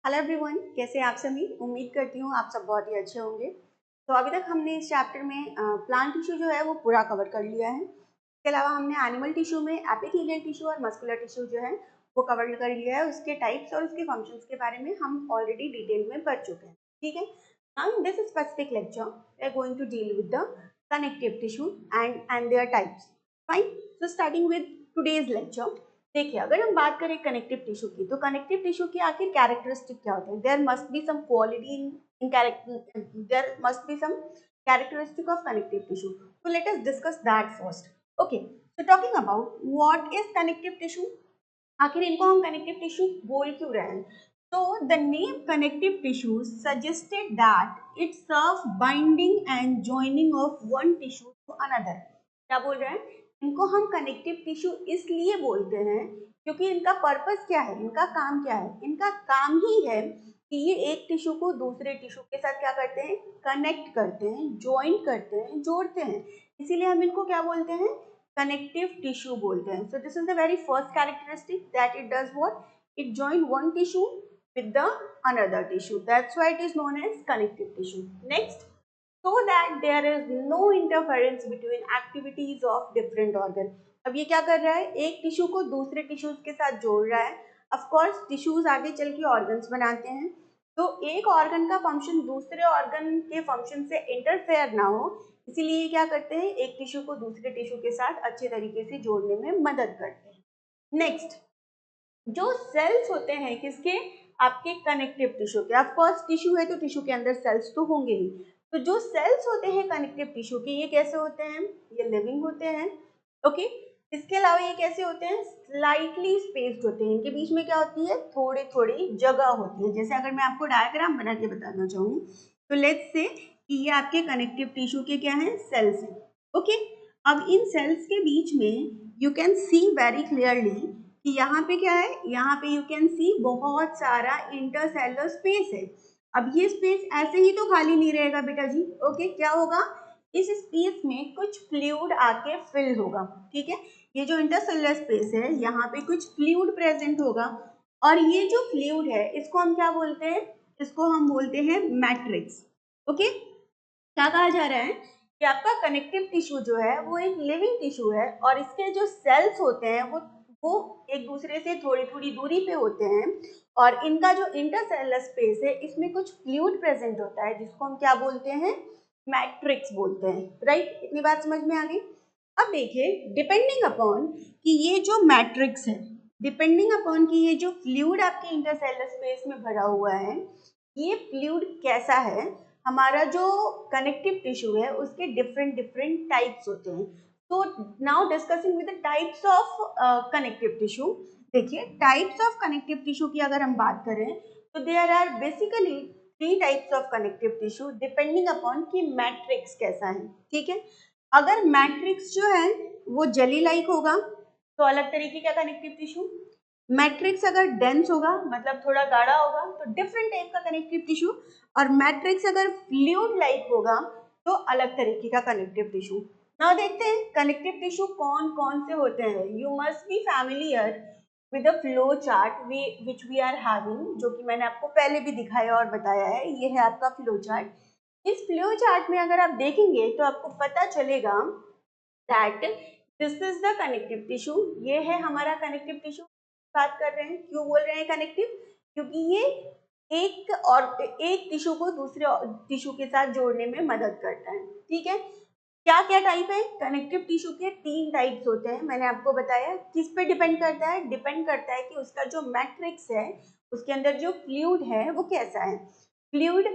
Hello everyone, कैसे हैं आप सभी। उम्मीद करती हूँ आप सब बहुत ही अच्छे होंगे। तो अभी तक हमने इस चैप्टर में प्लांट टिश्यू जो है वो पूरा कवर कर लिया है। इसके अलावा हमने एनिमल टिश्यू में एपिथेलियल टिश्यू और मस्कुलर टिश्यू जो है वो कवर कर लिया है। उसके टाइप्स और उसके फंक्शंस के बारे में हम ऑलरेडी डिटेल में पढ़ चुके हैं। ठीक है, now in this specific lecture we are going to deal with the connective tissue and their types. Fine, so starting with today's lecture. देखिए, अगर हम बात करें कनेक्टिव टिश्यू की, तो कनेक्टिव टिश्यू की आखिर कैरेक्टरिस्टिक क्या होते हैं। There must be some quality in character, there must be some characteristic of connective tissue. So let us discuss that first. Okay, so talking about what is connective tissue, आखिर इनको हम connective tissue बोल क्यों रहे हैं। तो the name connective tissue suggested that it serve binding and joining of one tissue to another. क्या बोल रहे हैं, इनको हम कनेक्टिव टिश्यू इसलिए बोलते हैं क्योंकि इनका पर्पस क्या है, इनका काम क्या है। इनका काम ही है कि ये एक टिश्यू को दूसरे टिश्यू के साथ क्या करते हैं, कनेक्ट करते हैं, ज्वाइन करते हैं, जोड़ते हैं। इसीलिए हम इनको क्या बोलते हैं, connective tissue बोलते हैं। So this is the very first characteristic that it does what? It join one tissue with the another tissue. That's why it is known as connective tissue. Next, so that there is no interference between activities of different organ. अब ये क्या कर रहा है, एक tissue को दूसरे tissues के साथ जोड़ रहा है। ऑफ कोर्स टिश्यूज आगे चल के ऑर्गन्स बनाते हैं, तो एक ऑर्गन का फंक्शन दूसरे ऑर्गन के फंक्शन से इंटरफेयर ना हो, इसीलिए क्या करते हैं, एक टिश्यू को दूसरे टिश्यू के साथ अच्छे तरीके से जोड़ने में मदद करते हैं। नेक्स्ट, जो सेल्स होते हैं किसके, आपके कनेक्टिव टिश्यू के। ऑफ कोर्स टिश्यू है तो टिश्यू के अंदर सेल्स तो होंगे ही। तो जो सेल्स होते हैं कनेक्टिव टिश्यू के, ये कैसे होते हैं, ये लिविंग होते हैं। ओके, इसके अलावा ये कैसे होते हैं, स्लाइटली स्पेस्ड होते हैं। इनके बीच में क्या होती है, थोड़ी थोड़ी जगह होती है। जैसे अगर मैं आपको डायग्राम बना के बताना चाहूँ, तो लेट्स से कि ये आपके कनेक्टिव टिश्यू के क्या है, सेल्स हैं। ओके, अब इन सेल्स के बीच में you can C very clearly कि यहाँ पे क्या है, यहाँ पे यू कैन सी बहुत सारा इंटरसेलुलर स्पेस है। अब ये स्पेस ऐसे ही तो खाली नहीं रहेगा बेटा जी। ओके, क्या होगा, इस स्पेस में कुछ फ्लूइड आके फिल होगा। ठीक है, ये जो इंटरसेलुलर स्पेस है, यहाँ पे कुछ फ्लूइड प्रेजेंट होगा, और ये जो फ्लूइड है इसको हम क्या बोलते हैं, इसको हम बोलते हैं मैट्रिक्स। ओके, क्या कहा जा रहा है कि आपका कनेक्टिव टिश्यू जो है वो एक लिविंग टिश्यू है, और इसके जो सेल्स होते हैं वो एक दूसरे से थोड़ी थोड़ी दूरी पे होते हैं, और इनका जो इंटरसेलुलर स्पेस है इसमें कुछ फ्लूइड प्रेजेंट होता है, जिसको हम क्या बोलते हैं, मैट्रिक्स बोलते हैं। राइट, इतनी बात समझ में आ गई। अब देखिए, डिपेंडिंग अपॉन कि ये जो मैट्रिक्स है, डिपेंडिंग अपॉन कि ये जो फ्लूइड आपके इंटरसेलुलर स्पेस में भरा हुआ है, ये फ्लूइड कैसा है, हमारा जो कनेक्टिव टिश्यू है उसके डिफरेंट डिफरेंट टाइप्स होते हैं। तो now discussing with the types of connective tissue. देखिए, टाइप्स ऑफ कनेक्टिव टिश्यू की अगर हम बात करें, तो there are basically 3 types of connective tissue depending upon कि मैट्रिक्स कैसा है। ठीक है, अगर मैट्रिक्स जो है वो जेली लाइक होगा तो अलग तरीके का कनेक्टिव टिश्यू। मैट्रिक्स अगर डेंस होगा, मतलब थोड़ा गाढ़ा होगा, तो डिफरेंट टाइप का कनेक्टिव टिश्यू। और मैट्रिक्स अगर फ्लूइड लाइक होगा तो अलग तरीके का कनेक्टिव टिश्यू। नाउ देखते हैं कनेक्टिव टिश्यू कौन कौन से होते हैं। You must be familiar with the flow chart which we are having, जो कि मैंने आपको पहले भी दिखाया और बताया है। ये है आपका फ्लो चार्ट। इस फ्लो चार्ट में अगर आप देखेंगे तो आपको पता चलेगा that this is the connective tissue. ये है हमारा कनेक्टिव टिश्यू। बात कर रहे हैं, क्यों बोल रहे हैं कनेक्टिव, क्योंकि ये एक टिश्यू को दूसरे टिश्यू के साथ जोड़ने में मदद करता है। ठीक है, क्या क्या टाइप है, कनेक्टिव टिश्यू के 3 टाइप्स होते हैं। मैंने आपको बताया किस पे डिपेंड करता है, डिपेंड करता है कि उसका जो मैट्रिक्स है, उसके अंदर जो फ्लूइड है वो कैसा है। फ्लूइड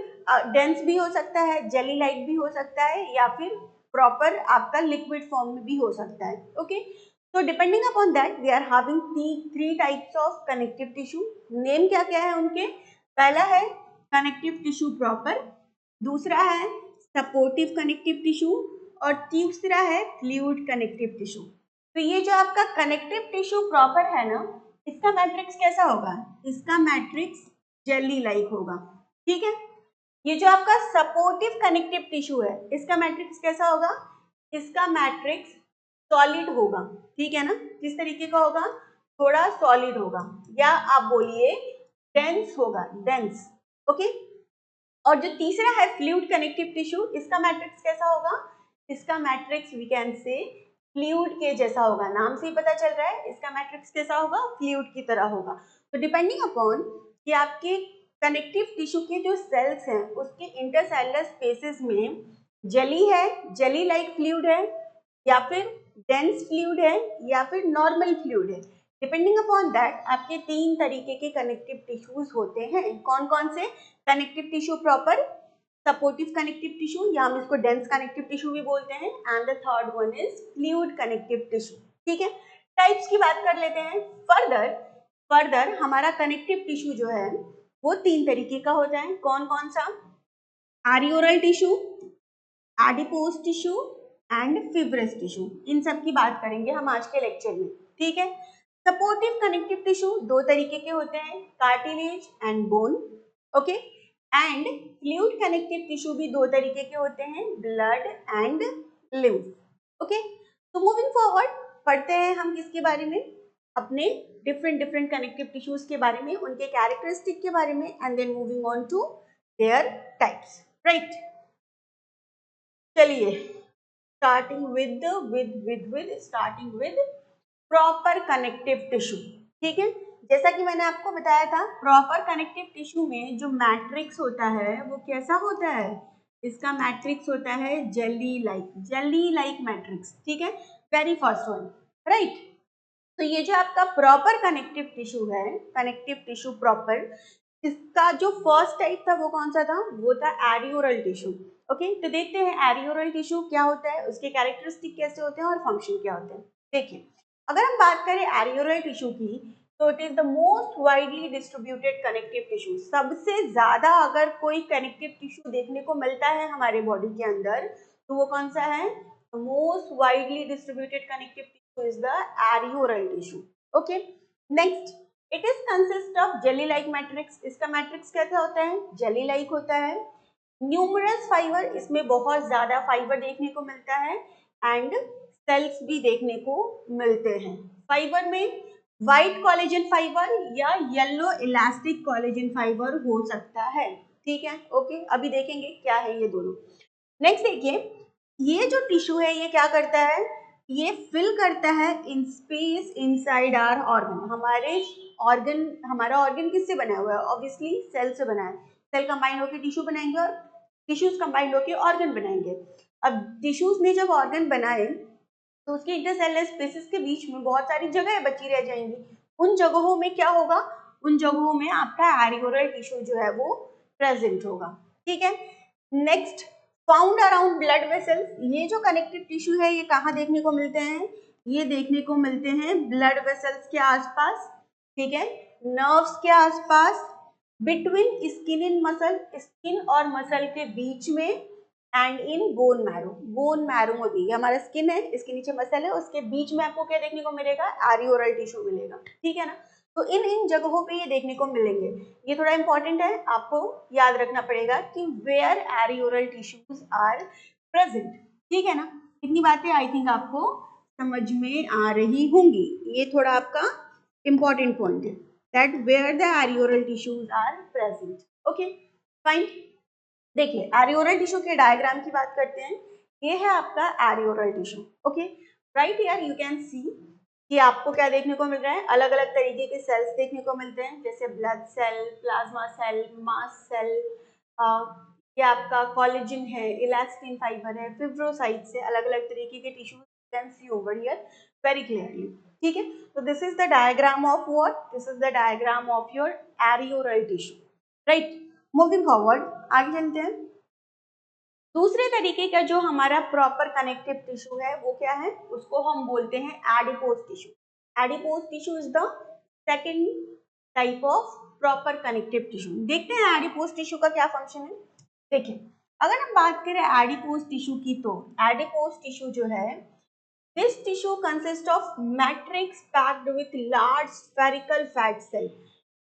डेंस भी हो सकता है, जेली लाइक भी हो सकता है, या फिर प्रॉपर आपका लिक्विड फॉर्म में भी हो सकता है। ओके, तो depending upon that we are having 3 types of connective tissue. Name क्या क्या है उनके, पहला है कनेक्टिव टिश्यू प्रॉपर, दूसरा है सपोर्टिव कनेक्टिव टिश्यू, और तीसरा है फ्लूइड कनेक्टिव टिश्यू। तो ये जो आपका कनेक्टिव टिश्यू प्रॉपर है ना, इसका मैट्रिक्स कैसा होगा, इसका मैट्रिक्स जेली लाइक होगा। ठीक है, ये जो आपका सपोर्टिव कनेक्टिव टिश्यू है, इसका मैट्रिक्स कैसा होगा, इसका मैट्रिक्स सॉलिड होगा। ठीक है ना, किस तरीके का होगा, थोड़ा सॉलिड होगा, या आप बोलिए डेंस होगा, डेंस। ओके, और जो तीसरा है फ्लूइड कनेक्टिव टिश्यू, इसका मैट्रिक्स कैसा होगा? इसका matrix we can say fluid के जैसा होगा, नाम से ही पता चल रहा है इसका मैट्रिक्स कैसा होगा, फ्लूइड की तरह होगा। तो डिपेंडिंग अपॉन कि आपके कनेक्टिव टिश्यू के जो सेल्स हैं उसके इंटरसेलुलर स्पेसेस में जेली है, जेली लाइक फ्लूइड है, या फिर डेंस फ्लूइड है, या फिर नॉर्मल फ्लूइड है। डिपेंडिंग अपॉन दैट आपके तीन तरीके के कनेक्टिव टिश्यूज होते हैं। कौन कौन से? Connective tissue proper, supportive connective tissue या हम इसको डेंस कनेक्टिव टिश्यू भी बोलते हैं, and the third one is fluid connective tissue. ठीक है, टाइप्स की बात कर लेते हैं। फर्दर हमारा कनेक्टिव टिश्यू जो है वो तीन तरीके का होता है। कौन कौन सा? Areolar tissue, adipose tissue and fibrous tissue. इन सब की बात करेंगे हम आज के लेक्चर में। ठीक है, सपोर्टिव कनेक्टिव टिश्यू दो तरीके के होते हैं, cartilage and bone. Okay, and fluid connective tissue भी दो तरीके के होते हैं, ब्लड एंड लिम्फ। ओके, तो मूविंग फॉरवर्ड पढ़ते हैं हम किसके बारे में? अपने डिफरेंट कनेक्टिव टिश्यूज के बारे में, उनके कैरेक्टरिस्टिक के बारे में, and then moving on to their types. Right, चलिए starting with proper connective tissue. ठीक है, जैसा कि मैंने आपको बताया था, प्रॉपर कनेक्टिव टिश्यू में जो मैट्रिक्स होता है वो कैसा होता है? इसका मैट्रिक्स होता है जेली लाइक मैट्रिक्स। ठीक है, वेरी फर्स्ट वन। राइट, तो ये जो आपका प्रॉपर कनेक्टिव टिश्यू है, कनेक्टिव टिश्यू प्रॉपर, इसका जो फर्स्ट टाइप था वो कौन सा था? वो था एरियोरल टिश्यू। ओके, तो देखते हैं एरियोरल टिश्यू क्या होता है, उसके कैरेक्टरिस्टिक कैसे होते हैं और फंक्शन क्या होते हैं। देखिए, अगर हम बात करें एरियोरल टिश्यू की, तो it is the most widely distributed connective tissue. सबसे ज्यादा अगर कोई कनेक्टिव टिश्यू देखने को मिलता है हमारे बॉडी के अंदर, तो वो कौन सा है? Most widely distributed connective tissue is the areolar tissue. Okay, next, it is consist of jelly like matrix. इसका मैट्रिक्स कैसा होता है? जेली लाइक होता है। न्यूमरस फाइबर, इसमें बहुत ज्यादा फाइबर देखने को मिलता है, एंड सेल्स भी देखने को मिलते हैं। फाइबर में व्हाइट कोलेजन फाइबर या येलो इलास्टिक कोलेजन फाइबर हो सकता है। ठीक है, ओके, अभी देखेंगे क्या है ये दोनों। नेक्स्ट देखिए, ये जो टिश्यू है ये क्या करता है? ये फिल करता है in space inside our organ. हमारा ऑर्गन किससे बना हुआ है? ऑब्वियसली सेल से बना है। सेल कंबाइन होकर टिश्यू बनाएंगे और टिश्यूज कंबाइन होकर ऑर्गन बनाएंगे। अब टिश्यूज ने जब ऑर्गन बनाए तो उसके इंटरसेलुलर स्पेसेस के बीच में बहुत सारी जगह बची रह जाएंगी। उन जगहों में क्या होगा? उन जगहों में आपका एरियोरल टिश्यू जो है वो प्रेजेंट होगा। ठीक है, next, found around blood vessels. ये जो कनेक्टिव टिश्यू है ये कहाँ देखने को मिलते हैं? ये देखने को मिलते हैं ब्लड वेसल्स के आसपास। ठीक है, नर्व्स के आसपास, between skin in muscle, skin और मसल के बीच में, एंड इन बोन मैरो में भी। हमारा स्किन है, इसके नीचे मसल है, उसके बीच में आपको क्या देखने को मिलेगा? एरियोरल टिश्यू मिलेगा। ठीक है ना, तो इन जगहों पे ये देखने को मिलेंगे। ये थोड़ा इंपॉर्टेंट है, आपको याद रखना पड़ेगा कि वेयर एरियोरल टिश्यूज आर प्रेजेंट। ठीक है ना, इतनी बातें आई थिंक आपको समझ में आ रही होंगी। ये थोड़ा आपका इंपॉर्टेंट पॉइंट है, that where the areolar tissues are present. Okay, fine. देखिए, एरियोरल टिश्यू के डायग्राम की बात करते हैं। ये है आपका areolar tissue. Okay, right here you can see कि आपको क्या देखने को मिल रहा है? अलग अलग तरीके के सेल्स देखने को मिलते हैं, जैसे ब्लड सेल, प्लाज्मा सेल, मास सेल, ये आपका कोलेजन है, इलास्टिन फाइबर है, फिब्रोसाइट्स है, अलग अलग तरीके के tissue can see over here very clearly. ठीक है, तो this is the diagram of what? This is the diagram of your areolar tissue. Right, moving forward, आगे चलते हैं। दूसरे तरीके का जो हमारा प्रॉपर कनेक्टिव टिश्यू है वो क्या है? उसको हम बोलते हैं adipose tissue. Adipose tissue is the second type of proper connective tissue. देखते हैं एडिपोज टिश्यू का क्या फंक्शन है। देखिए, अगर हम बात करें एडिपोज टिश्यू की, तो एडिपोज टिश्यू जो है, this tissue consist of matrix packed with large spherical fat cell.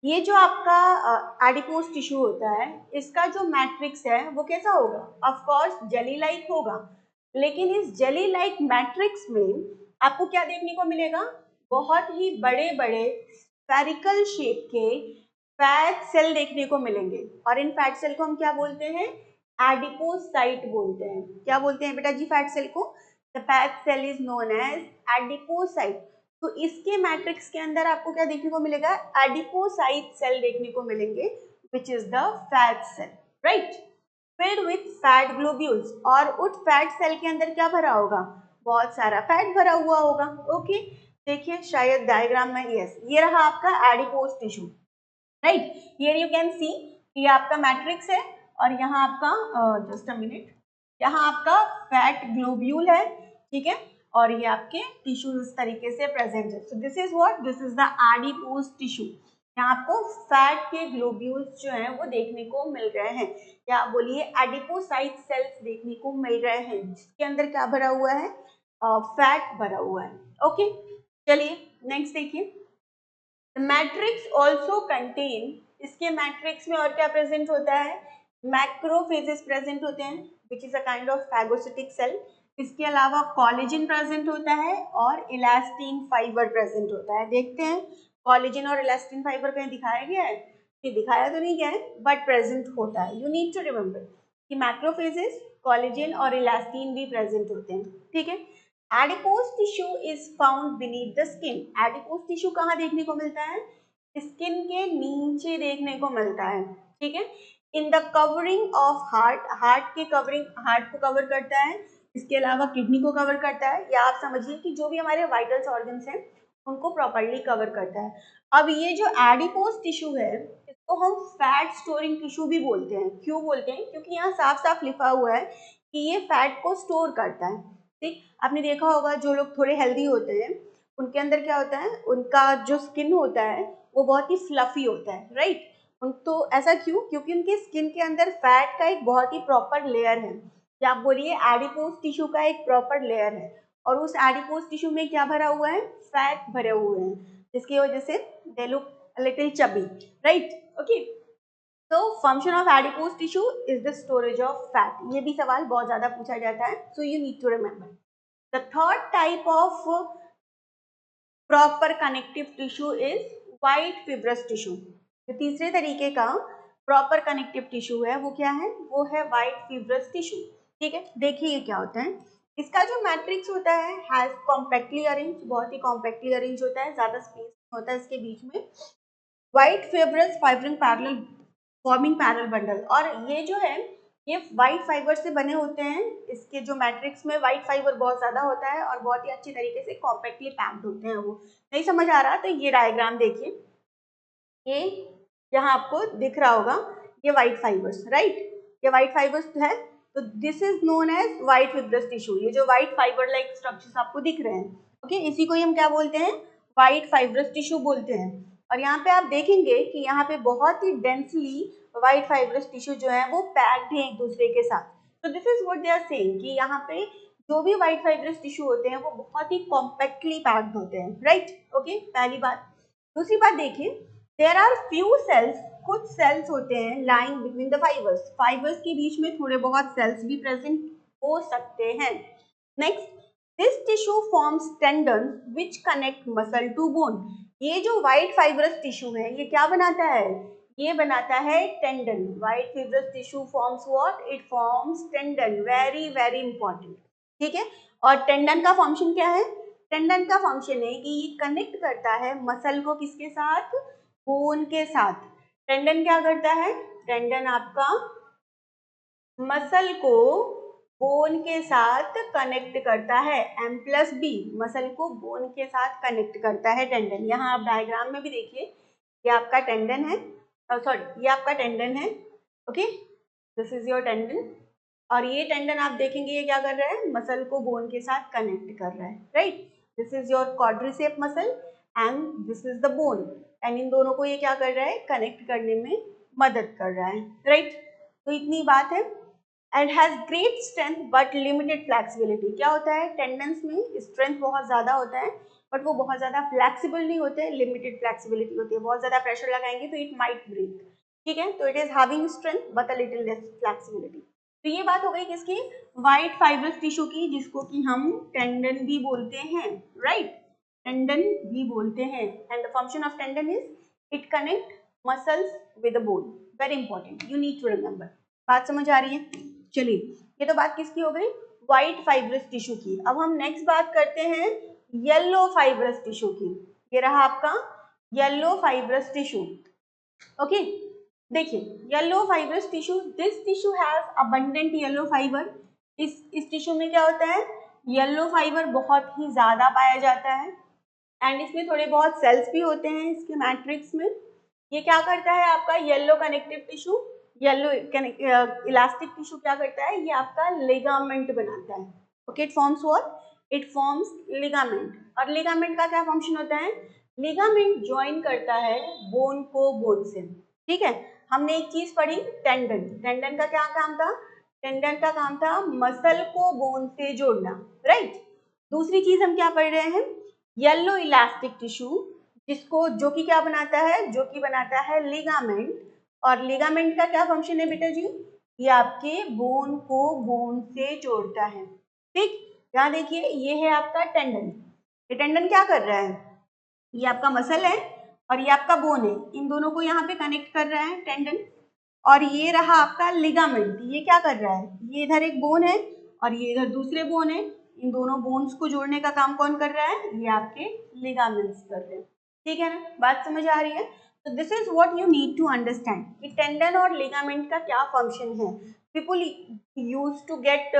ये जो आपका एडिपोज टिश्यू होता है, इसका जो मैट्रिक्स है वो कैसा होगा? ऑफ कोर्स जेली लाइक होगा, लेकिन इस जेली लाइक मैट्रिक्स में आपको क्या देखने को मिलेगा? बहुत ही बड़े बड़े स्फेरिकल शेप के फैट सेल देखने को मिलेंगे और इन फैट सेल को हम क्या बोलते हैं, एडिपोसाइट बोलते हैं। क्या बोलते हैं बेटा जी फैट सेल को, the fat cell is known as adipocyte. तो इसके मैट्रिक्स के अंदर आपको क्या देखने को मिलेगा, एडिपोसाइट सेल देखने को मिलेंगे which is the fat cell, right, filled with fat globules. और उस फैट सेल के अंदर क्या भरा होगा, बहुत सारा फैट भरा हुआ होगा। ओके देखिए शायद डायग्राम में, यस ये रहा आपका adipose tissue, right, here you can सी ये आपका मैट्रिक्स है और यहाँ आपका जस्ट अ मिनट, यहाँ आपका फैट ग्लोब्यूल है, ठीक है, और ये आपके टिश्यूज इस तरीके से प्रेजेंट है। So this is what, this is the adipose tissue. यहाँ आपको फैट के ग्लोब्यूल्स जो हैं वो देखने को मिल रहे हैं, या बोलिए एडिपोसाइट सेल्स देखने को मिल रहे हैं, जिसके अंदर क्या भरा हुआ है, फैट भरा हुआ है। ओके चलिए नेक्स्ट देखिए, मैट्रिक्स ऑल्सो कंटेन, इसके मैट्रिक्स में और क्या प्रेजेंट होता है, मैक्रोफेजेस प्रेजेंट होते हैं which is a kind of phagocytic cell. इसके अलावा कोलेजन प्रेजेंट होता है और इलास्टिन फाइबर प्रेजेंट होता है। देखते हैं कोलेजन और इलास्टिन फाइबर कहीं दिखाया गया है, ये दिखाया तो नहीं गया है बट प्रेजेंट होता है। यू नीड टू रिमेम्बर कि मैक्रोफेजेस, कोलेजन और इलास्टिन भी प्रेजेंट होते हैं, ठीक है। Adipose tissue is found beneath the skin. Adipose tissue कहाँ देखने को मिलता है, स्किन के नीचे देखने को मिलता है, ठीक है। In the covering of heart, heart के कवरिंग, हार्ट को कवर करता है, इसके अलावा किडनी को कवर करता है, या आप समझिए कि जो भी हमारे वाइटल्स ऑर्गन्स हैं उनको प्रॉपर्ली कवर करता है। अब ये जो एडिपोस टिश्यू है इसको हम फैट स्टोरिंग टिश्यू भी बोलते हैं। क्यों बोलते हैं, क्योंकि यहाँ साफ साफ लिखा हुआ है कि ये फैट को स्टोर करता है। ठीक, आपने देखा होगा जो लोग थोड़े हेल्दी होते हैं उनके अंदर क्या होता है, उनका जो स्किन होता है वो बहुत ही फ्लफी होता है, राइट। तो ऐसा क्यों, क्योंकि उनके स्किन के अंदर फैट का एक बहुत ही प्रॉपर लेयर है, या आप बोलिए एडिपोस टिश्यू का एक प्रॉपर लेयर है, और उस एडिपोस टिश्यू में क्या भरा हुआ है, फैट भरे हुए हैं, जिसकी वजह से they look little chubby, right. Okay, तो function of adipose tissue is the storage of fat. ये भी सवाल बहुत ज्यादा पूछा जाता है, so you need to remember. The third type of proper connective tissue is white fibrous tissue. जो तीसरे तरीके का प्रॉपर कनेक्टिव टिश्यू है वो क्या है, वो है वाइट फिब्रस टिश्यू, ठीक है। देखिए ये क्या होता है, इसका जो मैट्रिक्स होता है हैज कॉम्पैक्टली अरेंज, बहुत ही कॉम्पैक्टली अरेंज होता है, ज्यादा स्पेस होता है इसके बीच में। White fibrous fibrin parallel forming parallel bundle, और ये जो है ये वाइट फाइबर से बने होते हैं। इसके जो मैट्रिक्स में वाइट फाइबर बहुत ज्यादा होता है और बहुत ही अच्छी तरीके से कॉम्पैक्टली पैक्ड होते हैं। वो नहीं समझ आ रहा तो ये डायग्राम देखिए, ये यहाँ आपको दिख रहा होगा, ये वाइट फाइबर्स, राइट, ये वाइट फाइबर्स है, तो this is known as white fibrous tissue. ये जो वाइट फाइबर लाइक स्ट्रक्चर्स आपको दिख रहे हैं, ओके, इसी को ही हम क्या बोलते हैं, वाइट फाइब्रस टिश्यू बोलते हैं। और यहाँ पे आप देखेंगे कि यहाँ पे बहुत ही डेंसली वाइट फाइब्रस टिश्यू जो है वो पैक्ड है एक दूसरे के साथ। तो this is what they are saying कि यहाँ पे जो भी वाइट फाइब्रस टिश्यू होते हैं वो बहुत ही कॉम्पैक्टली पैक्ड होते हैं, राइट। ओके, पहली बात। दूसरी बात देखिए, देयर आर फ्यू सेल्स, कुछ सेल्स होते हैं lying between the fibres, fibres के बीच में थोड़े बहुत सेल्स भी प्रेजेंट हो सकते हैं। Next, this tissue forms tendon which connect muscle to bone. ये जो व्हाइट फाइब्रस टिश्यू है ये क्या बनाता है, ये बनाता है tendon. White fibrous tissue forms what, it forms tendon, very very important, ठीक है। और टेंडन का फंक्शन क्या है, टेंडन का फंक्शन है कि ये कनेक्ट करता है मसल को किसके साथ, बोन के साथ। टेंडन क्या करता है, टेंडन आपका मसल को बोन के साथ कनेक्ट करता है, M+B, मसल को बोन के साथ कनेक्ट करता है टेंडन। यहाँ आप डायग्राम में भी देखिए, ये आपका टेंडन है, सॉरी ये आपका टेंडन है, okay, this is your tendon, और ये टेंडन आप देखेंगे ये क्या कर रहा है, मसल को बोन के साथ कनेक्ट कर रहा है, right. This is your quadricep muscle and this is the bone, and in दोनों को ये क्या कर रहा है, कनेक्ट करने में मदद कर रहा है, राइट। तो इतनी बात है। And has great strength but limited flexibility. क्या होता है, टेंडन्स में स्ट्रेंथ बहुत ज्यादा होता है बट वो बहुत ज्यादा फ्लेक्सिबल नहीं होते, लिमिटेड फ्लेक्सिबिलिटी होती है। बहुत ज्यादा प्रेशर लगाएंगे तो इट माइट ब्रेक, ठीक है। तो it is having strength but a little less flexibility. तो ये बात हो गई किसकी, व्हाइट फाइब्रस टिश्यू की, जिसको कि हम टेंडन भी बोलते हैं, राइट, टेंडन भी बोलते हैं। And the function of tendon is it connect muscles with a bone, very important, you need to remember. बात समझ आ रही है? चलिए, ये तो बात किसकी हो गई? व्हाइट फाइब्रस टिश्यू की। अब हम नेक्स्ट बात करते हैं येलो फाइब्रस टिश्यू की। ये रहा आपका येलो फाइब्रस टिश्यू। ओके, देखिए yellow fibrous tissue, this tissue has abundant yellow fibre. इस टिश्यू में क्या होता है? येलो फाइबर बहुत ही ज्यादा पाया जाता है एंड इसमें थोड़े बहुत सेल्स भी होते हैं इसके मैट्रिक्स में। ये क्या करता है आपका yellow connective tissue, yellow elastic tissue क्या करता है? ये आपका लिगामेंट बनाता है। Okay, it forms what? It forms ligament. और लिगामेंट का क्या फंक्शन होता है? लिगामेंट ज्वाइन करता है बोन को बोन से। ठीक है, हमने एक चीज पढ़ी, टेंडन। टेंडन का क्या काम था? टेंडन का काम था मसल को बोन से जोड़ना, राइट। दूसरी चीज हम क्या पढ़ रहे हैं? येलो इलास्टिक टिश्यू, जिसको जो कि क्या बनाता है? जो कि बनाता है लिगामेंट। और लिगामेंट का क्या फंक्शन है बेटा जी? ये आपके बोन को बोन से जोड़ता है। ठीक, यहाँ देखिए ये है आपका टेंडन। ये टेंडन क्या कर रहा है? ये आपका मसल है और ये आपका बोन है, इन दोनों को यहाँ पे कनेक्ट कर रहा है टेंडन। और ये रहा आपका लिगामेंट, ये क्या कर रहा है? ये इधर एक बोन है और ये इधर दूसरे बोन है, इन दोनों बोन्स को जोड़ने का काम कौन कर रहा है? ये आपके लिगामेंट्स कर रहे हैं। ठीक है ना, बात समझ आ रही है? तो this is what you need to understand कि टेंडन और लिगामेंट का क्या फंक्शन है। People use to get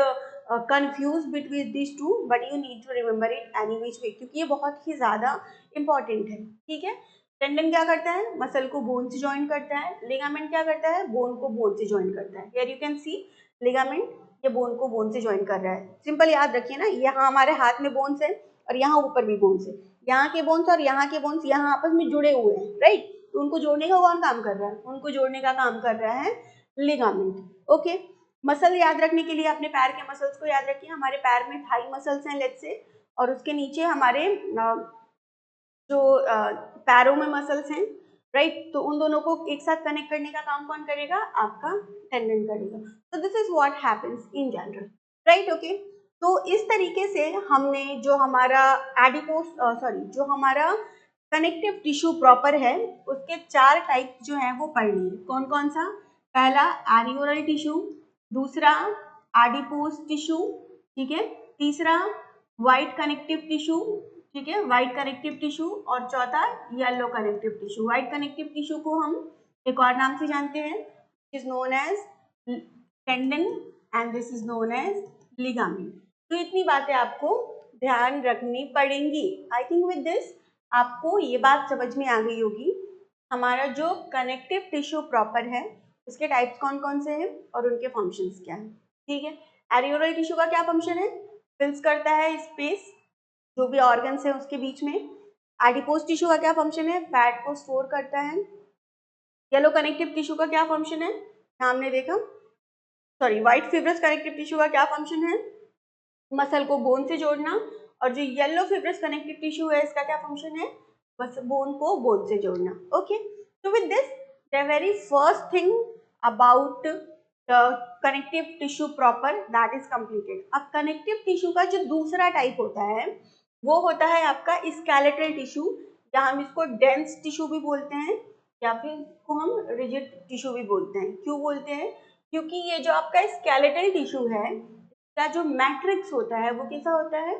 confuse between this two, but you need to remember it any which way, क्योंकि ये बहुत ही ज्यादा इंपॉर्टेंट है। ठीक है, टेंडन क्या करता है? मसल को बोन से ज्वाइन करता है। लिगामेंट क्या करता है? बोन को बोन से ज्वाइन करता है। Here you can C ligament, ये बोन को बोन से ज्वाइन कर रहा है। सिंपल याद रखिए ना, यहाँ हमारे हाथ में बोन्स है और यहाँ ऊपर भी बोन्स है। यहाँ के बोन्स और यहाँ के बोन्स यहाँ आपस में जुड़े हुए हैं, राइट। तो उनको जोड़ने का कौन काम कर रहा है? उनको जोड़ने का काम कर रहा है लिगामेंट। ओके, मसल याद रखने के लिए अपने पैर के मसल्स को याद रखिए। हमारे पैर में थाई मसल्स हैं लेट्स से, और उसके नीचे हमारे जो पैरों में मसल्स हैं, राइट। तो उन दोनों को एक साथ कनेक्ट करने का काम कौन करेगा? आपका टेंडन करेगा। तो this is what happens in general, right. Okay, तो इस तरीके से हमने जो हमारा जो हमारा कनेक्टिव टिश्यू प्रॉपर है उसके 4 टाइप जो हैं वो पढ़ लिए। कौन कौन सा? पहला एरियोरल टिश्यू, दूसरा एडिपोज टिश्यू, ठीक है, तीसरा व्हाइट कनेक्टिव टिश्यू, ठीक है, व्हाइट कनेक्टिव टिश्यू, और चौथा yellow connective tissue. White connective tissue को हम एक और नाम से जानते हैं, is known as tendon and this is known as ligament. तो इतनी बातें आपको ध्यान रखनी पड़ेंगी। आई थिंक विद दिस आपको ये बात समझ में आ गई होगी हमारा जो कनेक्टिव टिश्यू प्रॉपर है उसके टाइप्स कौन कौन से हैं और उनके फंक्शंस क्या हैं। ठीक है, एरियोरल टिश्यू का क्या फंक्शन है? फिल्स करता है स्पेस जो भी ऑर्गन्स है उसके बीच में। एडिपोज टिश्यू का क्या फंक्शन है? फैट को स्टोर करता है। येलो कनेक्टिव टिश्यू का क्या फंक्शन है? हमने देखा, sorry, white fibrous connective tissue का क्या फंक्शन है? मसल को बोन से जोड़ना। और जो येलो फिब्रस कनेक्टिव टिश्यू है इसका क्या फंक्शन है? बस बोन को बोन से जोड़ना। ओके, तो with this the very first thing about the connective tissue proper that is completed. अब कनेक्टिव टिश्यू का जो दूसरा टाइप होता है वो होता है आपका स्केलेटल टिश्यू, या हम इसको डेंस टिश्यू भी बोलते हैं, या फिर इसको हम रिजिड टिश्यू भी बोलते हैं। क्यों बोलते हैं? क्योंकि ये जो आपका स्केलेटल टिश्यू है का जो मैट्रिक्स होता है वो कैसा होता है?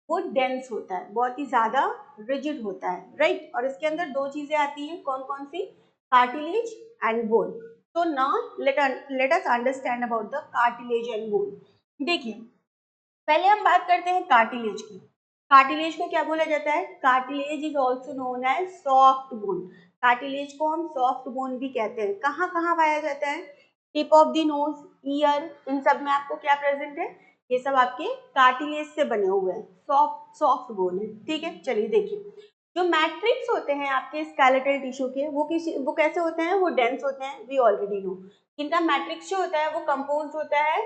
वो डेंस होता है, बहुत ही ज्यादा रिजिड होता है, राइट। और इसके अंदर 2 चीजें आती हैं, कौन कौन सी? Cartilage and bone. तो now let us understand about the cartilage and bone. देखिए, पहले हम बात करते हैं कार्टिलेज की। कार्टिलेज को क्या बोला जाता है? Cartilage is also known as soft bone. Cartilage को हम सॉफ्ट बोन भी कहते हैं। कहाँ कहाँ पाया जाता है? Tip of the nose, ear, इन सब में आपको क्या प्रेजेंट है? ये सब आपके कार्टिलेज से बने हुए हैं, सॉफ्ट बोन है। ठीक है, चलिए देखिए, जो मैट्रिक्स होते हैं आपके स्केलेटल टिश्यू के वो कैसे होते हैं? वो डेंस होते हैं, वी ऑलरेडी नो। इनका मैट्रिक्स जो होता है वो कंपोज होता है,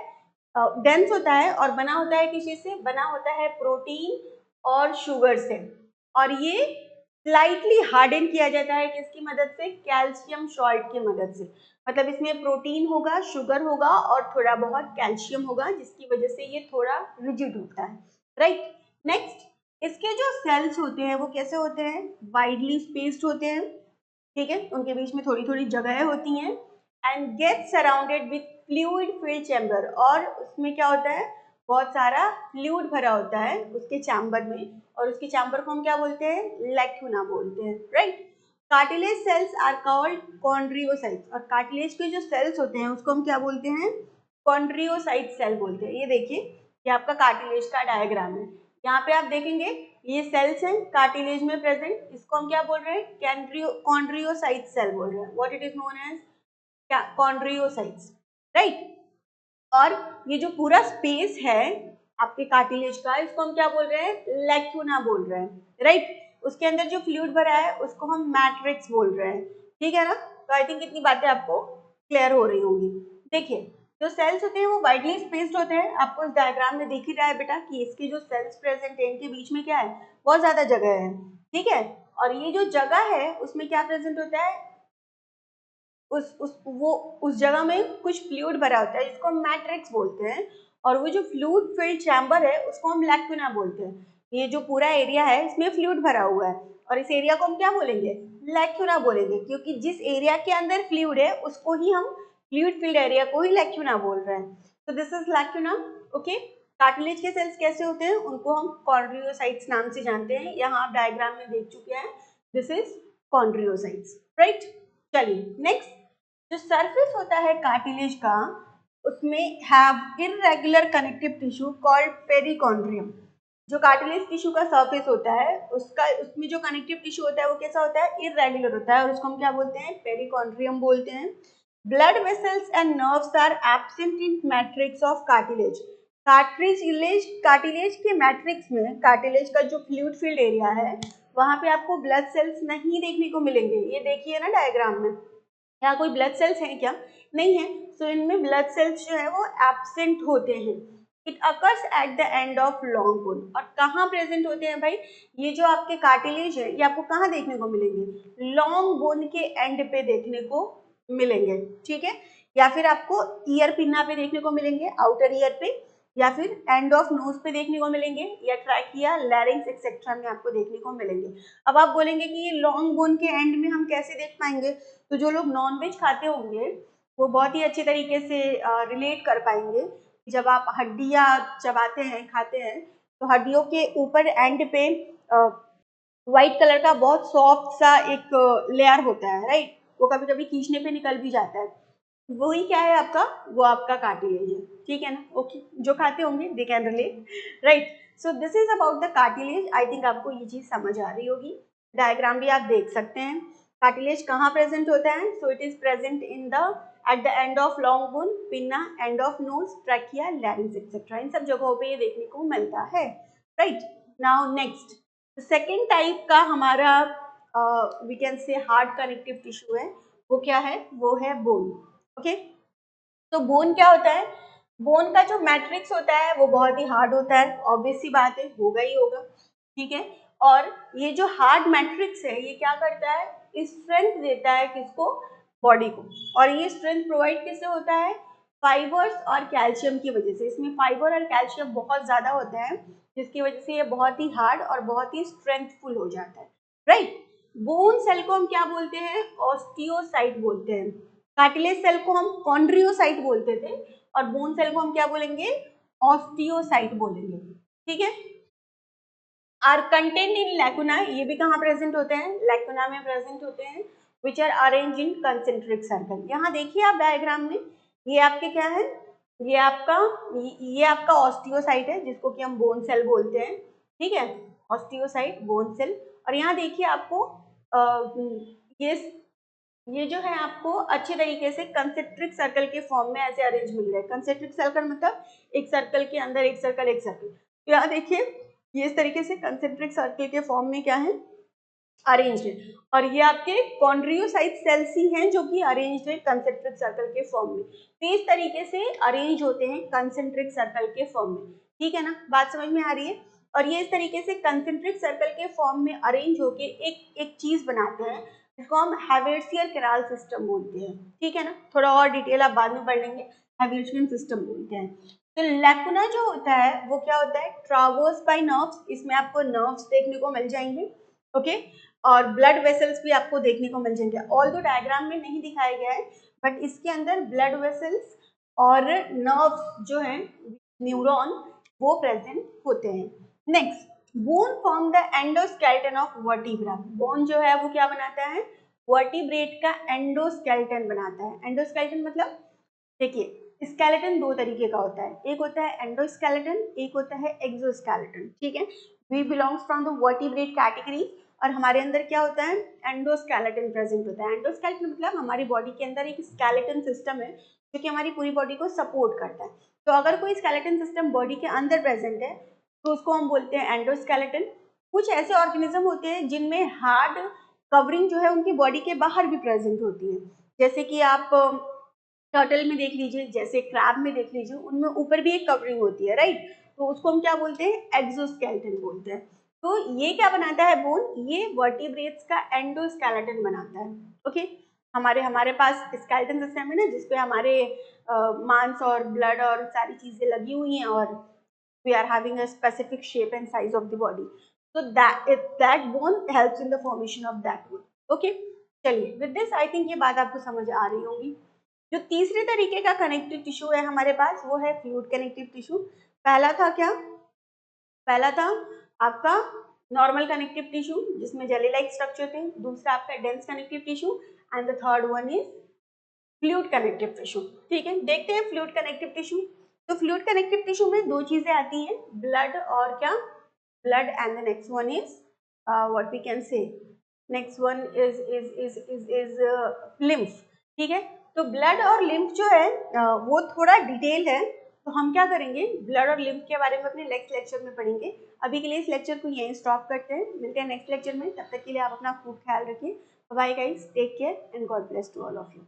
डेंस होता है और बना होता है किसी से? बना होता है प्रोटीन और शुगर से। और ये स्लाइटली हार्डन किया जाता है किसकी मदद से? कैल्शियम सॉल्ट की मदद से। मतलब इसमें प्रोटीन होगा, शुगर होगा और थोड़ा बहुत कैल्शियम होगा, जिसकी वजह से ये थोड़ा रिजिड होता है, राइट। नेक्स्ट, इसके जो सेल्स होते हैं वो कैसे होते हैं? वाइडली स्पेस्ड होते हैं, ठीक है, उनके बीच में थोड़ी थोड़ी जगहें होती हैं, and get surrounded with fluid filled chamber, और उसमें क्या होता है, बहुत सारा फ्लूइड भरा होता है उसके चैम्बर में, और उसके चैम्बर को हम क्या बोलते हैं, लैक्यूना बोलते हैं, right. Cartilage cells are called chondrocytes, और कार्टिलेज के जो सेल्स होते हैं उसको हम क्या बोलते हैं, कॉन्ड्रियोसाइट सेल बोलते हैं। ये देखिए, ये आपका कार्टिलेज का डायग्राम है, यहाँ पे आप देखेंगे ये सेल्स हैं कार्टिलेज में प्रेजेंट, इसको हम क्या बोल रहे हैं, कॉन्ड्रियोसाइट सेल बोल रहे हैं, what it is known as chondrocytes, right. और ये जो पूरा स्पेस है आपके कार्टिलेज का, इसको हम क्या बोल रहे हैं, लैक्यूना बोल रहे हैं, राइट। उसके अंदर जो फ्लूइड भरा है उसको हम मैट्रिक्स बोल रहे हैं, ठीक है ना। तो आई थिंक इतनी बातें आपको क्लियर हो रही होंगी। देखिए, जो सेल्स होते हैं वो वाइडली स्पेस्ड होते हैं, आपको इस डायग्राम में दिख ही रहा है बेटा कि इसके जो सेल्स प्रेजेंट है इनके बीच में क्या है, बहुत ज्यादा जगह है, ठीक है। और ये जो जगह है उसमें क्या प्रेजेंट होता है, उस जगह में कुछ फ्लूइड भरा होता है जिसको हम मैट्रिक्स बोलते हैं, और वो जो फ्लूइड फिल्ड चैम्बर है उसको हम लैक्यूना बोलते हैं। ये जो पूरा एरिया है इसमें फ्लूइड भरा हुआ है, और इस एरिया को हम क्या बोलेंगे, लैक्यूना बोलेंगे, क्योंकि जिस एरिया के अंदर फ्लूइड है उसको ही हम, फ्लूइड फिल्ड एरिया को ही लैक्यूना बोल रहे हैं। तो this is lacuna, okay. Cartilage के सेल्स कैसे होते हैं, उनको हम कॉन्ड्रियोसाइट्स नाम से जानते हैं, यहाँ आप डायग्राम में देख चुके हैं, दिस इज कॉन्ड्रियोसाइट्स, राइट। चलिए नेक्स्ट, जो सरफेस होता है कार्टिलेज का, उसमें have irregular connective tissue called perichondrium. जो कार्टिलेज टिश्यू का सरफेस होता है उसमें जो कनेक्टिव टिश्यू होता है वो कैसा होता है, इररेगुलर होता है, और उसको हम क्या बोलते हैं, पेरिकॉन्ड्रियम बोलते हैं। Blood vessels and nerves are absent in matrix of cartilage. Cartilage के मैट्रिक्स में, कार्टिलेज का जो फ्लूइड फील्ड एरिया है वहां पे आपको ब्लड सेल्स नहीं देखने को मिलेंगे। ये देखिए ना डायग्राम में, यहाँ कोई ब्लड सेल्स हैं क्या, नहीं है। सो इनमें ब्लड सेल्स जो है वो एब्सेंट होते हैं। It occurs at the end of long bone, और कहाँ प्रेजेंट होते हैं भाई, ये जो आपके कार्टिलेज है ये आपको कहाँ देखने को मिलेंगे, लॉन्ग बोन के एंड पे देखने को मिलेंगे, ठीक है। या फिर आपको ईयर पिन्ना पे देखने को मिलेंगे, आउटर ईयर पे, या फिर एंड ऑफ नोज पे देखने को मिलेंगे, या ट्रैकिया, लैरिंक्स एक्सेट्रा में आपको देखने को मिलेंगे। अब आप बोलेंगे कि ये लॉन्ग बोन के एंड में हम कैसे देख पाएंगे, तो जो लोग नॉनवेज खाते होंगे वो बहुत ही अच्छे तरीके से रिलेट कर पाएंगे। जब आप हड्डियां चबाते हैं, खाते हैं, तो हड्डियों के ऊपर एंड पे व्हाइट कलर का बहुत सॉफ्ट सा एक लेयर होता है, राइट। वो कभी कभी खींचने पे निकल भी जाता है, वही क्या है आपका, वो आपका कार्टिलेज है, ठीक है ना, ओके। जो खाते होंगे they can relate, right. So this is about the cartilage. I think आपको ये चीज समझ आ रही होगी, डायग्राम भी आप देख सकते हैं। कार्टिलेज कहाँ प्रेजेंट होता है, so it is present in the at the end of long bone, pinna, end of nose, trachea, larynx etcetera, इन सब जगहों पे ये देखने को मिलता है, right. Now next, second type का हमारा we can say hard connective tissue है, वो क्या है, वो है बोन, ओके। तो बोन क्या होता है, बोन का जो मैट्रिक्स होता है वो बहुत ही हार्ड होता है, ऑब्वियस सी बात है, होगा ही होगा, ठीक है। और ये जो हार्ड मैट्रिक्स है ये क्या करता है, स्ट्रेंथ देता है किसको, बॉडी को। और ये स्ट्रेंथ प्रोवाइड किससे होता है, फाइबर्स और कैल्शियम की वजह से। इसमें फाइबर और कैल्शियम बहुत ज्यादा होता है, जिसकी वजह से ये बहुत ही हार्ड और बहुत ही स्ट्रेंथफुल हो जाता है, राइट। बोन सेल को हम क्या बोलते हैं, ऑस्टियोसाइट बोलते हैं। कार्टिलेज सेल को हम कॉन्ड्रियोसाइट बोलते थे, और बोन सेल को हम क्या बोलेंगे, ऑस्टियोसाइट बोलेंगे, ठीक है। आर कंटेंट इन लैकुना, ये भी कहाँ प्रेजेंट होते हैं, लैकुना में प्रेजेंट होते हैं, which are arrange in concentric circle. यहाँ देखिए आप डायग्राम में, ये आपके क्या है, ये आपका ऑस्टियोसाइट है जिसको कि हम बोन सेल बोलते हैं, ठीक है, ऑस्टियोसाइट, बोन सेल। और यहाँ देखिए आपको ये ये जो है आपको अच्छे तरीके से कंसेंट्रिक सर्कल के फॉर्म में ऐसे अरेंज मिल रहे हैं। कंसेंट्रिक सर्कल मतलब एक सर्कल के अंदर एक सर्कल एक सर्कल। तो यहाँ देखिए ये इस तरीके से कंसेंट्रिक सर्कल के फॉर्म में क्या है, अरेंज्ड है। और ये आपके कॉन्ड्रियोसाइट सेल्स ही हैं जो कि अरेंज्ड है कंसेंट्रिक सर्कल के फॉर्म में। तो इस तरीके से अरेंज होते हैं कंसेंट्रिक सर्कल के फॉर्म में, ठीक है ना, बात समझ में आ रही है। और ये इस तरीके से कंसेंट्रिक सर्कल के फॉर्म में अरेंज होके एक चीज बनाते हैं जिसको हम हैवियर्सियन कैनाल सिस्टम बोलते हैं, ठीक है ना। थोड़ा और डिटेल आप बाद में पढ़ लेंगे, हैवियर्सियन सिस्टम बोलते हैं। तो लैकुना जो होता है वो क्या होता है, ट्रावर्स बाय नर्व्स, इसमें आपको नर्व्स देखने को मिल जाएंगे, ओके। और ब्लड वेसल्स भी आपको देखने को मिल जाएंगे। ऑल दो डायग्राम में नहीं दिखाया गया है, बट इसके अंदर ब्लड वेसल्स और नर्व्स जो हैं, न्यूरॉन, वो प्रेजेंट होते हैं। Next, bone form the endoskeleton of vertebra. Bone जो है वो क्या बनाता है, वर्टिब्रेट का एंडोस्केलेटन बनाता है। एंडोस्केलेटन मतलब देखिए, स्केलेटन दो तरीके का होता है, एक होता है एंडोस्केलेटन, एक होता है एक्सोस्केलेटन। ठीक है, we belongs from the vertebrate category और हमारे अंदर क्या होता है, एंडोस्केलेटन प्रेजेंट होता है। एंडोस्केलेटन मतलब हमारी बॉडी के अंदर एक स्केलेटन सिस्टम है जो कि हमारी पूरी बॉडी को सपोर्ट करता है। तो अगर कोई स्केलेटन सिस्टम बॉडी के अंदर प्रेजेंट है तो उसको हम बोलते हैं एंडोस्केलेटन। कुछ ऐसे ऑर्गेनिज्म होते हैं जिनमें हार्ड कवरिंग जो है उनकी बॉडी के बाहर भी प्रेजेंट होती है, जैसे कि आप टर्टल में देख लीजिए, जैसे क्रैब में देख लीजिए, उनमें ऊपर भी एक कवरिंग होती है, राइट। तो उसको हम क्या बोलते हैं, एक्सोस्केलेटन बोलते हैं। तो ये क्या बनाता है बोन, ये वर्टिब्रेट्स का एंडोस्केलेटन बनाता है। ओके, हमारे हमारे पास स्केलेटन सिस्टम है ना, जिसपे हमारे मांस और ब्लड और सारी चीजें लगी हुई हैं और we are having a specific shape and size of the body, so that bone helps in the formation of that bone. Okay, चलिए, with this I think ये बात आपको समझ आ रही होगी। जो तीसरे तरीके का कनेक्टिव टिश्यू है हमारे पास वो है फ्लूइड कनेक्टिव टिश्यू। पहला था क्या, पहला था आपका नॉर्मल कनेक्टिव टिश्यू जिसमें जेली लाइक स्ट्रक्चर थे, दूसरा आपका dense connective tissue and the third one is fluid connective tissue. ठीक है, देखते हैं फ्लूइड कनेक्टिव टिश्यू। तो फ्लूइड कनेक्टिव टिश्यू में दो चीजें आती हैं, ब्लड और क्या, blood and the next one is what we can say, next one is lymph. ठीक है, तो ब्लड और लिम्फ जो है वो थोड़ा डिटेल है, तो हम क्या करेंगे, ब्लड और लिम्फ के बारे में अपने नेक्स्ट लेक्चर में पढ़ेंगे। अभी के लिए इस लेक्चर को यहीं स्टॉप करते हैं, मिलते हैं नेक्स्ट लेक्चर में, तब तक के लिए आप अपना खूब ख्याल रखिए। Bye guys, take care and God bless to all of you.